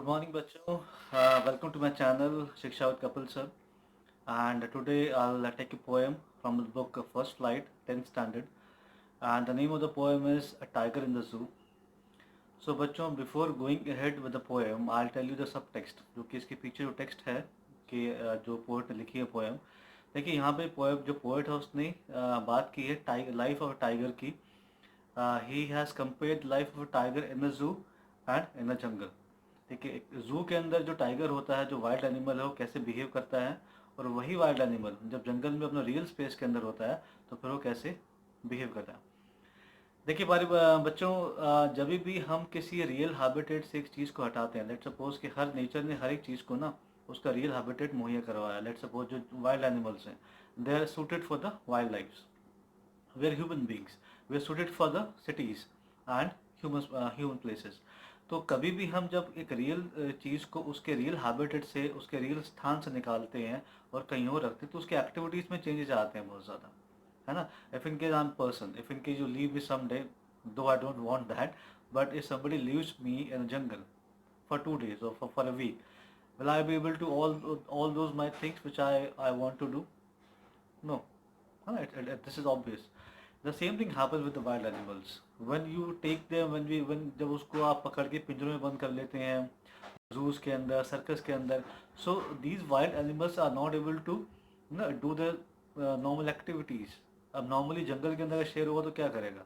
Good morning, bachcho. Welcome to my channel, Shiksha with Kapil sir. And today I'll take a poem from the book First Flight, 10th Standard. And the name of the poem is A Tiger in the Zoo. So बच्चों, before going ahead with the poem, I'll tell you the subtext, जो कि इसके पीछे जो text है कि जो poet ने लिखी है पोएम. देखिए यहाँ पे पोएम जो पोएट है उसने बात की है टाइगर लाइफ ऑफ टाइगर की. He has compared life of tiger in the zoo and in the jungle. देखिए जू के अंदर जो टाइगर होता है, जो वाइल्ड एनिमल है, वो कैसे बिहेव करता है, और वही वाइल्ड एनिमल जब जंगल में अपना रियल स्पेस के अंदर होता है तो फिर वो कैसे बिहेव करता है. देखिए बच्चों, जब भी हम किसी रियल हैबिटेट से एक चीज़ को हटाते हैं, लेट सपोज कि हर नेचर ने हर एक चीज़ को ना उसका रियल हैबिटेट मुहैया करवाया. लेट सपोज जो वाइल्ड एनिमल्स हैं, they are suited for the wild life. Where human beings were suited for the cities and human places. तो कभी भी हम जब एक रियल चीज़ को उसके रियल हैबिटेट से, उसके रियल स्थान से निकालते हैं और कहीं और रखते हैं, तो उसके एक्टिविटीज़ में चेंजेस आते हैं बहुत ज़्यादा, है ना. If in case I am person, if in case you leave with some day, though I don't want that, but if somebody leaves me in a jungle for 2 days or for a week, will I be able to all those my things which I want to do? No. This is obvious. The same thing happens with the wild animals. When you take them, when जब उसको आप पकड़ के पिंजरों में बंद कर लेते हैं, जूस के अंदर, सर्कस के अंदर, so these wild animals are not able to do the normal activities. अब नॉर्मली जंगल के अंदर शेर होगा तो क्या करेगा?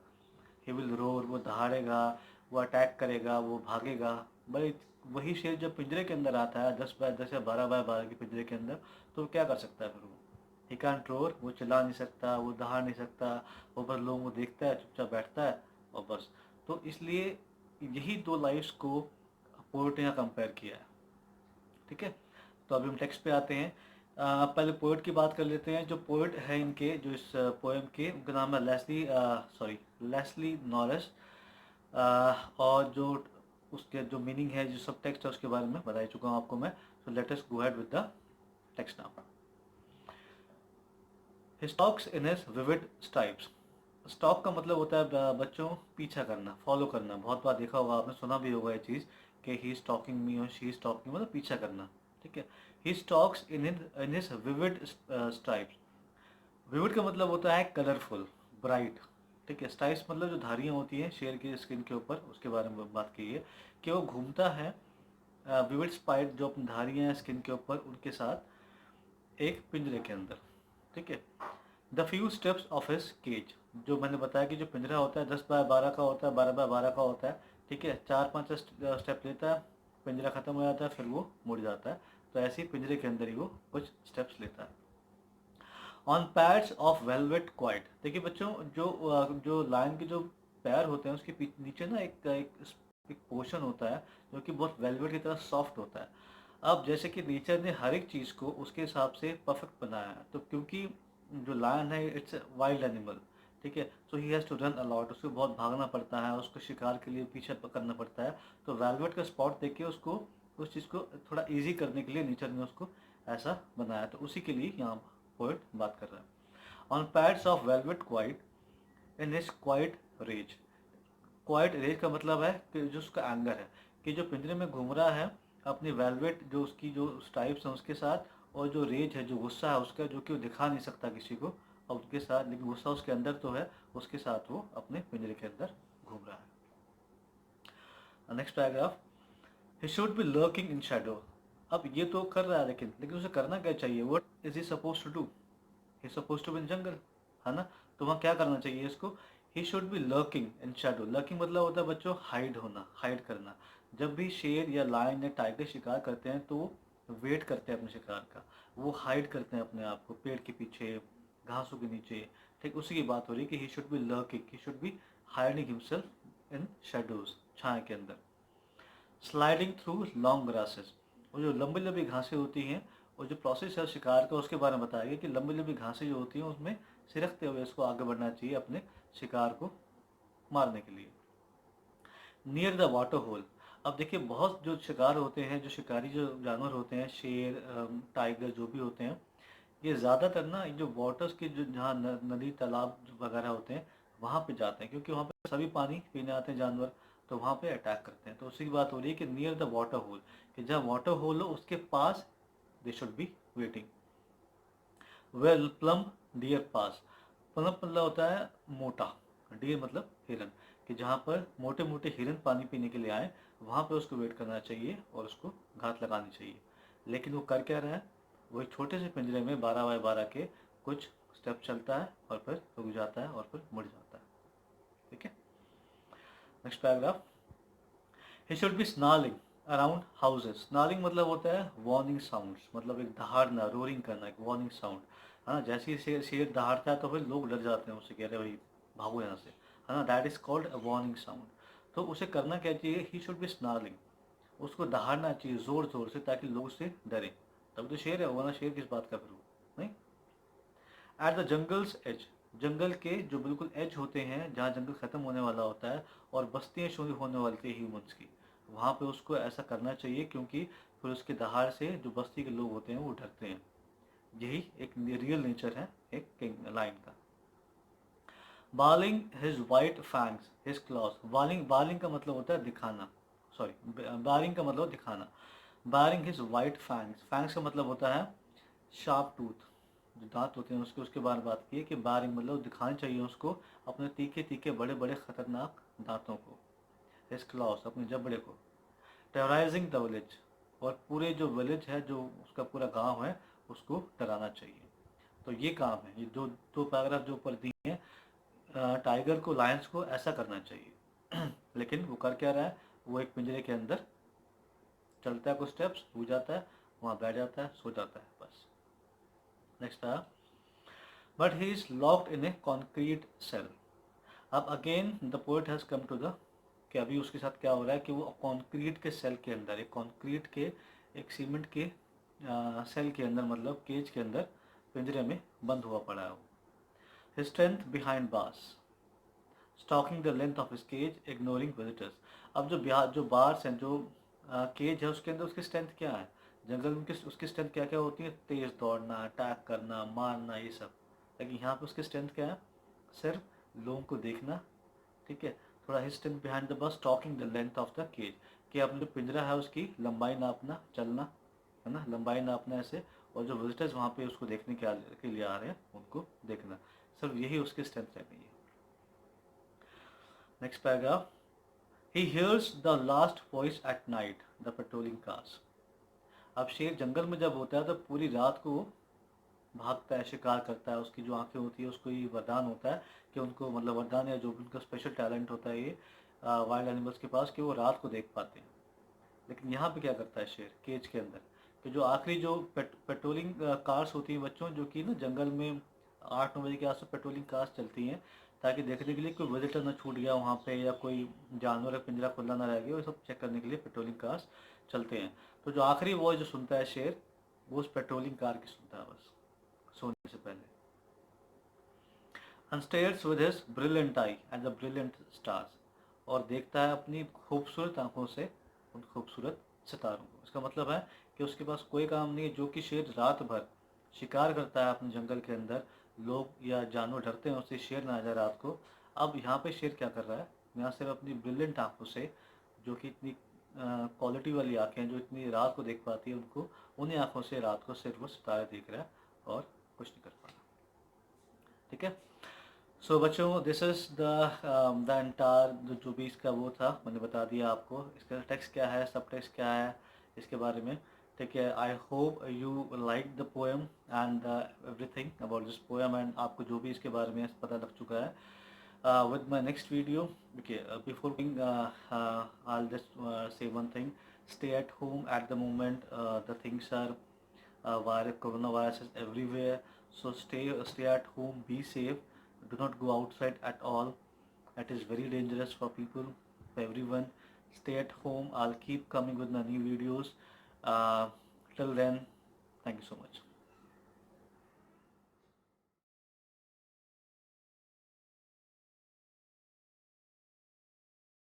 ही विल रोर, वो दहाड़ेगा, वो अटैक करेगा, वो भागेगा. भाई वही शेर जब पिंजरे के अंदर आता है 10 बाय 10 या 12 बाय 12 के पिंजरे के अंदर, तो वो क्या कर सकता है फिर? वो ही कांट रोर, वो चिल्ला नहीं सकता, वो दहाड़ नहीं सकता, वो बस लोगों को देखता है, चुपचाप बैठता है और बस. तो इसलिए यही दो लाइफ्स को पोएट ने यहाँ कंपेयर किया है. ठीक है, तो अभी हम टेक्स्ट पे आते हैं. पहले पोएट की बात कर लेते हैं. जो पोएट है इनके, जो इस पोएम के, उनका नाम है लेस्ली नॉरिस. और जो उसके जो मीनिंग है, जो सब टेक्स्ट है, उसके बारे में बता चुका हूँ आपको मैं. So let us go ahead with the text now. He stalks in his vivid stripes. Stock का मतलब होता है बच्चों पीछा करना, फॉलो करना. बहुत बार देखा होगा आपने, सुना भी होगा ये चीज़ कि ही स्टॉकिंग मी और शी स्टॉकिंग, मतलब पीछा करना. ठीक है. He stalks in his vivid stripes. Vivid का मतलब होता है कलरफुल, ब्राइट. ठीक है. स्ट्राइप्स मतलब जो धारियाँ होती हैं शेर की स्किन के ऊपर, उसके बारे में बात की है कि वो घूमता है विविड स्पाइट, जो अपनी धारियाँ हैं स्किन के ऊपर, उनके साथ एक पिंजरे के अंदर. ठीक है. The few steps of his cage, जो मैंने बताया कि जो पिंजरा होता है 10 बाय 12 का होता है, 12 बाय 12 का होता है. ठीक है. 4-5 स्टेप लेता है, पिंजरा ख़त्म हो जाता है, फिर वो मुड़ जाता है. तो ऐसे ही पिंजरे के अंदर ही वो कुछ स्टेप्स लेता है. On pads of velvet quite. देखिए बच्चों, जो लायन के जो पैर होते हैं, उसके नीचे ना एक पोर्शन होता है जो कि बहुत वेलवेट की तरह सॉफ्ट होता है. अब जैसे कि नेचर ने हर एक चीज़ को उसके हिसाब से परफेक्ट बनाया है, तो क्योंकि जो लायन है इट्स वाइल्ड एनिमल. ठीक है. So he has to run a lot, उसको बहुत भागना पड़ता है, उसको शिकार के लिए पीछे करना पड़ता है. तो वेलवेट का स्पॉट देख के उसको उस चीज़ को थोड़ा ईजी करने के लिए नेचर ने उसको ऐसा बनाया. तो उसी के लिए यहाँ पोएट बात कर रहा है. On pads of velvet quiet in his quiet rage. Quiet rage का मतलब है कि जो उसका एंगर है, कि जो पिंजरे में घूम रहा है अपनी वेलवेट, जो उसकी जो स्ट्राइप्स हैं उसके साथ, और जो रेज है, जो गुस्सा है उसका, जो कि वो दिखा नहीं सकता किसी को, और उसके साथ, लेकिन गुस्सा उसके अंदर तो है, उसके साथ वो अपने पिंजरे के अंदर घूम रहा है. Next paragraph. He should be lurking in shadow. अब ये तो कर रहा है, लेकिन उसे करना क्या चाहिए? What is he suppose to do? He suppose to be in jungle, है ना. तो वहाँ क्या करना चाहिए इसको? He should be lurking in shadow. Lurking मतलब होता है बच्चों हाइड होना, हाइड करना. जब भी शेर या लायन या टाइगर शिकार करते हैं तो वेट करते हैं अपने शिकार का, वो हाइड करते हैं अपने आप को पेड़ के पीछे, घासों के नीचे. ठीक उसी की बात हो रही है कि he should be lurking, he should be hiding himself in shadows, छाया के अंदर. Sliding through long grasses. वो जो लंबी लंबी घासें होती हैं, और जो प्रोसेस है शिकार का, उसके बारे में बताया गया कि लंबी लंबी घासें जो होती हैं उसमें सिरकते हुए इसको आगे बढ़ना चाहिए अपने शिकार को मारने के लिए. Near the water hole. अब देखिए बहुत जो शिकार होते हैं, जो शिकारी जो जानवर होते हैं, शेर, टाइगर, जो भी होते हैं, ये ज़्यादातर ना जो वाटर्स के जो जहाँ नदी तालाब वगैरह होते हैं वहाँ पे जाते हैं, क्योंकि वहाँ पे सभी पानी पीने आते हैं जानवर. तो वहाँ पे अटैक करते हैं। तो उसी की बात हो रही है कि नियर द वाटर होल, कि जहाँ वाटर होल हो उसके पास they should be waiting. Well plum deer pass, plum मतलब होता है मोटा, डियर मतलब हिरन, कि जहाँ पर मोटे मोटे हिरन पानी पीने के लिए आए वहाँ पे उसको वेट करना चाहिए और उसको घात लगानी चाहिए। लेकिन वो कर क्या रहा है, वो एक छोटे से पिंजरे में 12 बाय 12 के कुछ स्टेप चलता है और फिर रुक जाता है और फिर मुड़ जाता है। ठीक है, next paragraph. He should B snarling around houses. Snarling मतलब होता है वार्निंग साउंड्स, मतलब एक दहाड़ना, रोरिंग करना, एक वार्निंग साउंड। हाँ, जैसे ही शेर शेर दहाड़ता है तो फिर लोग डर जाते हैं उससे, कह रहे भाई भागो यहाँ से, है ना, that is called a warning sound. तो उसे करना क्या चाहिए, ही शुड बी स्नार्लिंग, उसको दहाड़ना चाहिए जोर जोर से ताकि लोग उससे डरे। तब तो शेर है, वरना शेर किस बात का फिर वो, नहीं। एट द जंगल्स एज, जंगल के जो बिल्कुल एज होते हैं जहाँ जंगल खत्म होने वाला होता है और बस्तियाँ शुरू होने वाली थी ह्यूमंस की, वहाँ पे उसको ऐसा करना चाहिए, क्योंकि फिर उसके दहाड़ से जो बस्ती के लोग होते हैं वो डरते हैं। यही एक रियल नेचर है एक किंग लाइन का। Bowling his white fangs his clause, bowling, bowling का मतलब होता है दिखाना, सॉरी, बारिंग का मतलब दिखाना। बारिंग हिज वाइट फैंग्स, फैंग्स का मतलब होता है शार्प टूथ, जो दांत होते हैं उसके, उसके बारे में बात की है कि बारिंग मतलब दिखाने चाहिए उसको अपने तीखे तीखे बड़े बड़े खतरनाक दांतों को, हिज क्लॉज अपने जबड़े को। टेरराइजिंग द विलेज, और पूरे जो विलेज है, जो उसका पूरा गांव है, उसको डराना चाहिए। तो ये काम है, ये दो दो पैराग्राफ जो ऊपर दिए हैं, टाइगर को, लायंस को ऐसा करना चाहिए। लेकिन वो कर क्या रहा है, वो एक पिंजरे के अंदर चलता है, कुछ स्टेप्स हो जाता है, वहाँ बैठ जाता है, सो जाता है, बस। नेक्स्ट था, but he is locked in a concrete cell. अब again the poet has come to the, कि अभी उसके साथ क्या हो रहा है कि वो कॉन्क्रीट के सेल के अंदर, एक कॉन्क्रीट के, एक सीमेंट के सेल के अंदर, मतलब केज के अंदर, पिंजरे में बंद हुआ पड़ा है वो। His strength behind bars, stalking the length of his cage, ignoring visitors. अब जो बार्स हैं, जो केज है, उसके अंदर उसकी स्ट्रेंथ क्या है, जंगल में उसकी स्ट्रेंथ क्या क्या होती है, तेज दौड़ना, अटैक करना, मारना, ये सब। लेकिन यहाँ पे उसकी स्ट्रेंथ क्या है, सिर्फ लोगों को देखना। ठीक है, थोड़ा distant behind the bars, talking the length of the cage, कि अपने जो पिंजरा है उसकी लंबाई नापना, चलना, है ना, लंबाई नापना ऐसे, और जो विजिटर्स वहाँ पे उसको देखने के लिए आ रहे हैं उनको देखना, सिर्फ यही उसकी स्ट्रेंथ रह गई है। Next paragraph. He hears the last voice at night the patrolling cars. अब शेर जंगल में जब होता है तो पूरी रात को भागता है, शिकार करता है, उसकी जो आंखें होती है उसको ये वरदान होता है कि उनको, मतलब वरदान या जो भी उनका स्पेशल टैलेंट होता है ये वाइल्ड एनिमल्स के पास, कि वो रात को देख पाते हैं। लेकिन यहाँ पे क्या करता है शेर केज के अंदर, कि जो आखिरी जो पेट्रोलिंग कार्स होती हैं बच्चों, जो कि ना जंगल में 8-9 बजे के आसपास पेट्रोलिंग कार्स चलती हैं, ताकि देखने के लिए कोई विजिटर ना छूट गया वहाँ पे, या कोई जानवर का पिंजरा खुला ना रह गया, वो सब चेक करने के लिए पेट्रोलिंग कार्स चलते हैं। तो जो आखिरी वॉइस जो सुनता है शेर, वो उस पेट्रोलिंग कार की सुनता है बस, सोने से पहले। and stares with his brilliant eye at the brilliant stars, और देखता है अपनी खूबसूरत आंखों से उन खूबसूरत सितारों को। इसका मतलब है कि उसके पास कोई काम नहीं है, जो कि शेर रात भर शिकार करता है अपने जंगल के अंदर, लोग या जानवर डरते हैं उससे, शेर ना आ जाए रात को। अब यहाँ पे शेर क्या कर रहा है, यहाँ सिर्फ अपनी ब्रिलियंट आंखों से, जो कि इतनी क्वालिटी वाली आंखें हैं, जो इतनी रात को देख पाती है, उनको, उन्हीं आंखों से रात को सिर्फ वो सितारे देख रहा है और कुछ नहीं कर पा रहा। ठीक है, सो बच्चों, दिस इज द एंटायर, जो भी इसका वो था मैंने बता दिया आपको, इसका टेक्स्ट क्या है, सब टेक्स्ट क्या है, इसके बारे में। ठीक है, I hope you like the poem and everything about this poem, and आपको जो भी इसके बारे में पता लग चुका है। With my next video, okay, before going, I'll just say one thing: stay at home at the moment. The things are coronavirus is everywhere, so stay at home, be safe, do not go outside at all. It is very dangerous for people, for everyone. Stay at home. I'll keep coming with my new videos. uh, Till then, thank you so much.